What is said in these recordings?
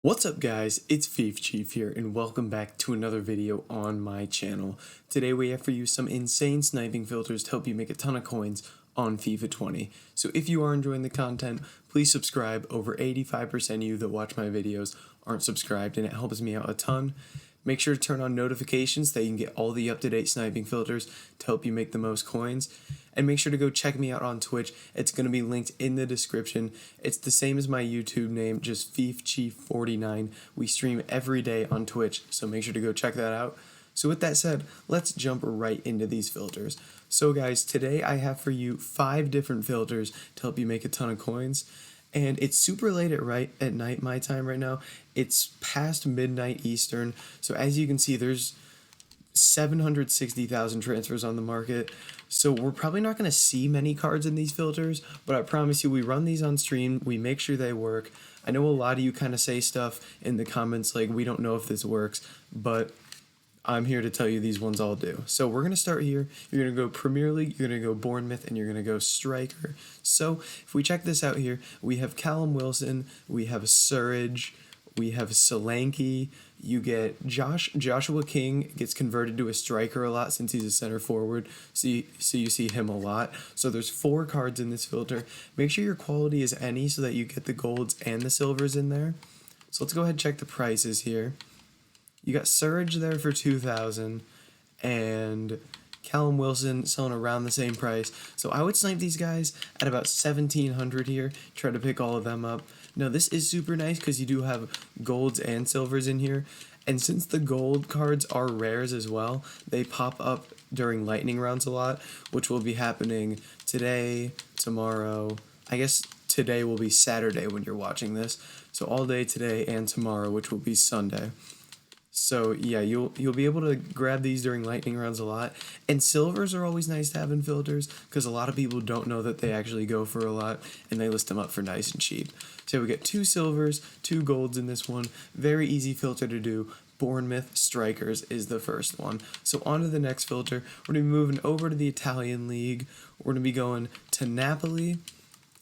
What's up guys, it's Chief here and welcome back to another video on my channel. Today we have for you some insane sniping filters to help you make a ton of coins on FIFA 20. So if you are enjoying the content, please subscribe. Over 85% of you that watch my videos aren't subscribed and it helps me out a ton. Make sure to turn on notifications so that you can get all the up-to-date sniping filters to help you make the most coins. And make sure to go check me out on Twitch. It's going to be linked in the description. It's the same as my YouTube name, just Chief49. We stream every day on Twitch, so make sure to go check that out. So with that said, let's jump right into these filters. So guys, today I have for you 5 different filters to help you make a ton of coins. And it's super late at night my time right now. It's past midnight Eastern. So as you can see, there's 760,000 transfers on the market. So we're probably not going to see many cards in these filters, but I promise you we run these on stream, we make sure they work. I know a lot of you kind of say stuff in the comments like we don't know if this works, but I'm here to tell you these ones all do. So we're going to start here. You're going to go Premier League, you're going to go Bournemouth, and you're going to go Striker. So if we check this out here, we have Callum Wilson, we have Surridge, we have Solanke. You get Joshua King gets converted to a striker a lot since he's a center forward, so you see him a lot. So there's 4 cards in this filter. Make sure your quality is any so that you get the golds and the silvers in there. So let's go ahead and check the prices here. You got Surridge there for 2,000 and Callum Wilson selling around the same price. So I would snipe these guys at about 1,700 here. Try to pick all of them up. Now this is super nice because you do have golds and silvers in here. And since the gold cards are rares as well, they pop up during lightning rounds a lot, which will be happening today, tomorrow. I guess today will be Saturday when you're watching this. So all day today and tomorrow, which will be Sunday. So yeah, you'll be able to grab these during lightning rounds a lot. And silvers are always nice to have in filters because a lot of people don't know that they actually go for a lot and they list them up for nice and cheap. So we get 2 silvers, 2 golds in this one. Very easy filter to do. Bournemouth Strikers is the first one. So on to the next filter. We're going to be moving over to the Italian League. We're going to be going to Napoli.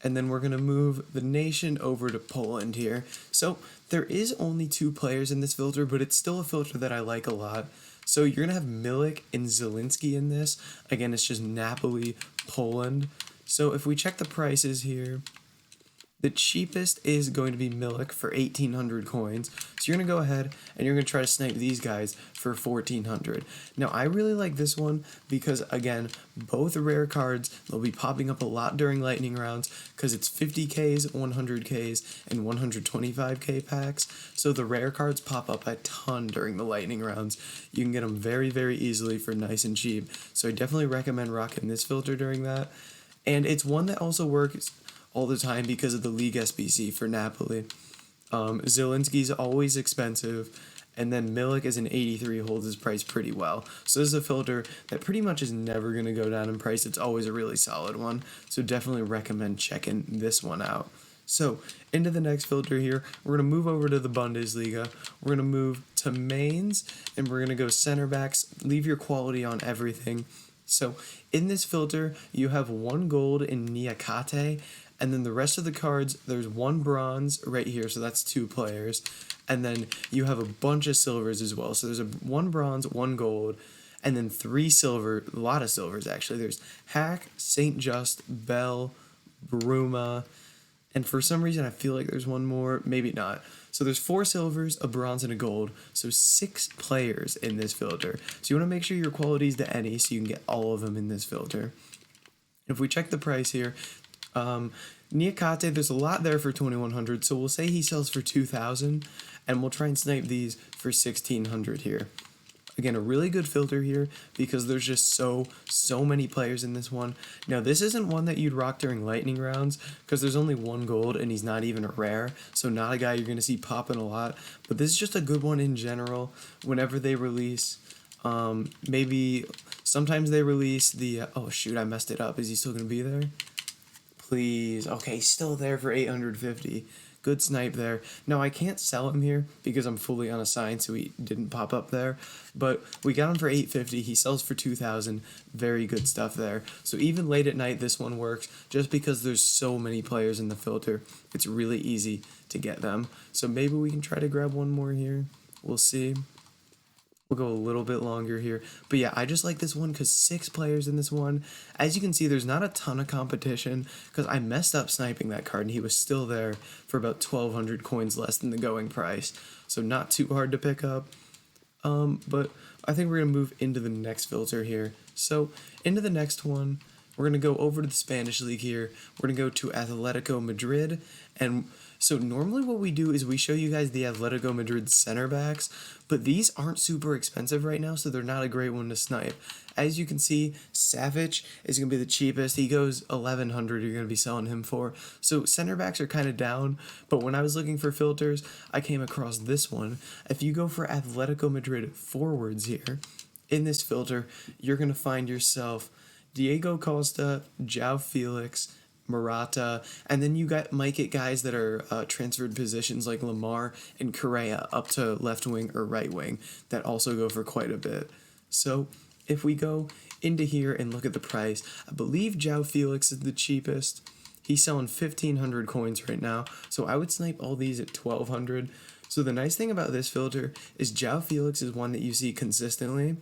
And then we're going to move the nation over to Poland here. So there is only 2 players in this filter, but it's still a filter that I like a lot. So you're going to have Milik and Zielinski in this. Again, it's just Napoli, Poland. So if we check the prices here, the cheapest is going to be Milik for 1,800 coins. So you're going to go ahead and you're going to try to snipe these guys for 1,400. Now, I really like this one because, again, both rare cards, they'll be popping up a lot during lightning rounds because it's 50Ks, 100Ks, and 125K packs. So the rare cards pop up a ton during the lightning rounds. You can get them very, very easily for nice and cheap. So I definitely recommend rocking this filter during that. And it's one that also works all the time because of the League SBC for Napoli. Zielinski's always expensive, and then Milik is an 83 holds his price pretty well. So this is a filter that pretty much is never going to go down in price. It's always a really solid one, so definitely recommend checking this one out. So into the next filter here, we're going to move over to the Bundesliga. We're going to move to mains, and we're going to go center backs. Leave your quality on everything. So in this filter, you have 1 gold in Niakate, and then the rest of the cards, there's 1 bronze right here, so that's 2 players. And then you have a bunch of silvers as well. So there's 1 bronze, 1 gold, and then 3 silver, a lot of silvers actually. There's Hack, Saint Just, Bell, Bruma, and for some reason I feel like there's 1 more, maybe not. So there's 4 silvers, a bronze, and a gold, so 6 players in this filter. So you want to make sure your quality is to any so you can get all of them in this filter. If we check the price here, Niakate, there's a lot there for 2,100, so we'll say he sells for 2,000, and we'll try and snipe these for 1,600 here. Again, a really good filter here because there's just so many players in this one. Now, this isn't one that you'd rock during lightning rounds because there's only 1 gold and he's not even a rare, so not a guy you're going to see popping a lot, but this is just a good one in general whenever they release. Maybe sometimes they release the, oh shoot, I messed it up. Is he still going to be there? Please. Okay, he's still there for 850. Good snipe there. Now I can't sell him here because I'm fully unassigned, so he didn't pop up there. But we got him for 850. He sells for 2,000. Very good stuff there. So even late at night, this one works just because there's so many players in the filter. It's really easy to get them. So maybe we can try to grab one more here. We'll see. We'll go a little bit longer here. But yeah, I just like this one because 6 players in this one. As you can see, there's not a ton of competition because I messed up sniping that card and he was still there for about 1,200 coins less than the going price. So not too hard to pick up. But I think we're going to move into the next filter here. So into the next one, we're going to go over to the Spanish League here. We're going to go to Athletico Madrid. And so normally what we do is we show you guys the Athletico Madrid center backs, but these aren't super expensive right now, so they're not a great one to snipe. As you can see, Savage is going to be the cheapest. He goes 1,100 you're going to be selling him for. So center backs are kind of down, but when I was looking for filters, I came across this one. If you go for Atletico Madrid forwards here, in this filter, you're going to find yourself Diego Costa, João Felix, Morata, and then you might get guys that are transferred positions like Lamar and Correa up to left wing or right wing that also go for quite a bit. So if we go into here and look at the price, I believe João Felix is the cheapest. He's selling 1,500 coins right now, so I would snipe all these at 1,200. So the nice thing about this filter is João Felix is one that you see consistently.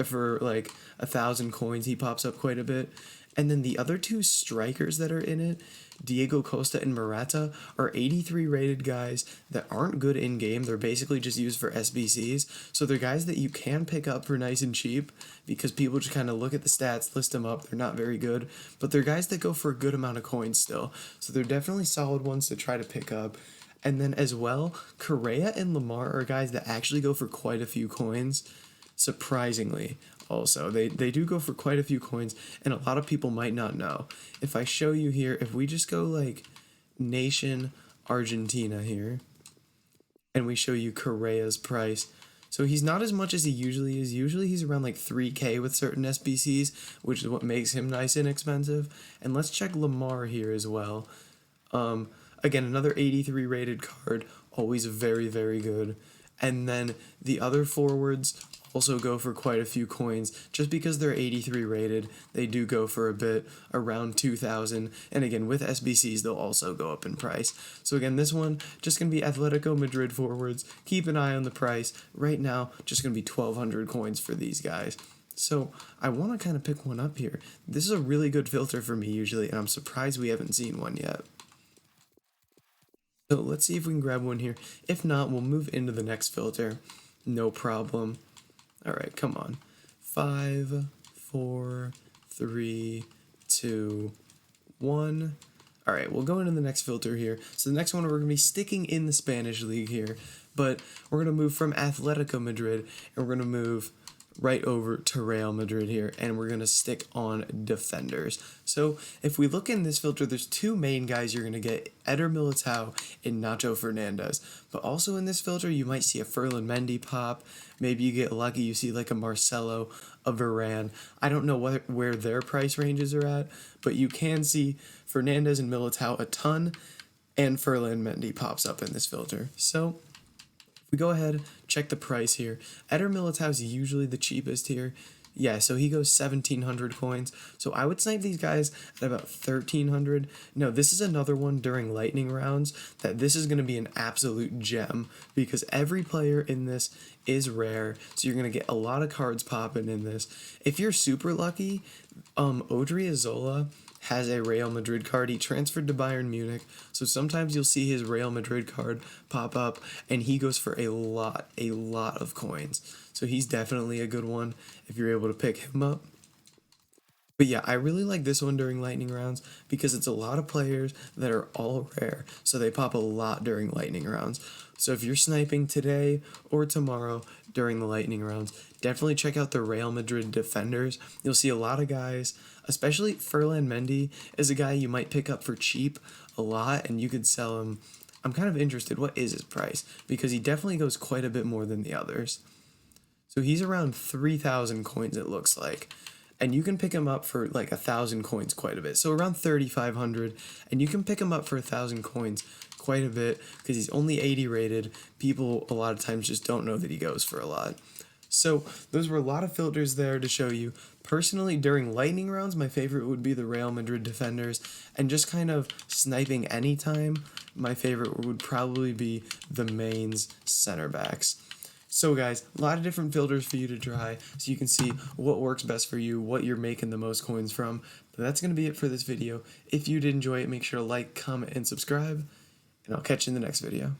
For like 1,000 coins, he pops up quite a bit. And then the other 2 strikers that are in it, Diego Costa and Morata, are 83 rated guys that aren't good in game. They're basically just used for SBCs. So they're guys that you can pick up for nice and cheap because people just kind of look at the stats, list them up. They're not very good, but they're guys that go for a good amount of coins still. So they're definitely solid ones to try to pick up. And then as well, Correa and Lamar are guys that actually go for quite a few coins. Surprisingly, also they do go for quite a few coins, and a lot of people might not know. If I show you here, if we just go like nation Argentina here and we show you Correa's price, so he's not as much as he usually is. Usually he's around like 3k with certain SBCs, which is what makes him nice and expensive. And let's check Lamar here as well. Again, another 83 rated card, always very, very good. And then the other forwards also go for quite a few coins. Just because they're 83 rated, they do go for a bit, around 2,000. And again, with SBCs, they'll also go up in price. So again, this one, just going to be Atletico Madrid forwards. Keep an eye on the price. Right now, just going to be 1,200 coins for these guys. So I want to kind of pick one up here. This is a really good filter for me usually, and I'm surprised we haven't seen one yet. So let's see if we can grab one here. If not, we'll move into the next filter. No problem. All right, come on. 5, 4, 3, 2, 1. All right, we'll go into the next filter here. So the next one, we're going to be sticking in the Spanish League here, but we're going to move from Atletico Madrid, and we're going to move right over to Real Madrid here, and we're going to stick on defenders. So if we look in this filter, there's 2 main guys you're going to get, Eder Militao and Nacho Fernandez. But also in this filter, you might see a Ferland Mendy pop. Maybe you get lucky, you see like a Marcelo, a Varane. I don't know where their price ranges are at, but you can see Fernandez and Militao a ton, and Ferland Mendy pops up in this filter. So we go ahead, check the price here. Eder Militao is usually the cheapest here. Yeah, so he goes 1,700 coins. So I would snipe these guys at about 1,300. No, this is another one during lightning rounds that this is going to be an absolute gem because every player in this is rare. So you're going to get a lot of cards popping in this. If you're super lucky, Odriozola has a Real Madrid card. He transferred to Bayern Munich, so sometimes you'll see his Real Madrid card pop up, and he goes for a lot of coins. So he's definitely a good one if you're able to pick him up. But yeah, I really like this one during lightning rounds because it's a lot of players that are all rare, so they pop a lot during lightning rounds. So if you're sniping today or tomorrow during the lightning rounds, definitely check out the Real Madrid defenders. You'll see a lot of guys, especially Ferland Mendy is a guy you might pick up for cheap a lot, and you could sell him. I'm kind of interested, what is his price? Because he definitely goes quite a bit more than the others. So he's around 3,000 coins, it looks like. And you can pick him up for like 1,000 coins quite a bit. So around 3,500, and you can pick him up for 1,000 coins quite a bit because he's only 80 rated. People a lot of times just don't know that he goes for a lot. So those were a lot of filters there to show you. Personally, during lightning rounds, my favorite would be the Real Madrid defenders, and just kind of sniping anytime, my favorite would probably be the mains center backs. So guys, a lot of different filters for you to try so you can see what works best for you, what you're making the most coins from. But that's going to be it for this video. If you did enjoy it, make sure to like, comment, and subscribe, and I'll catch you in the next video.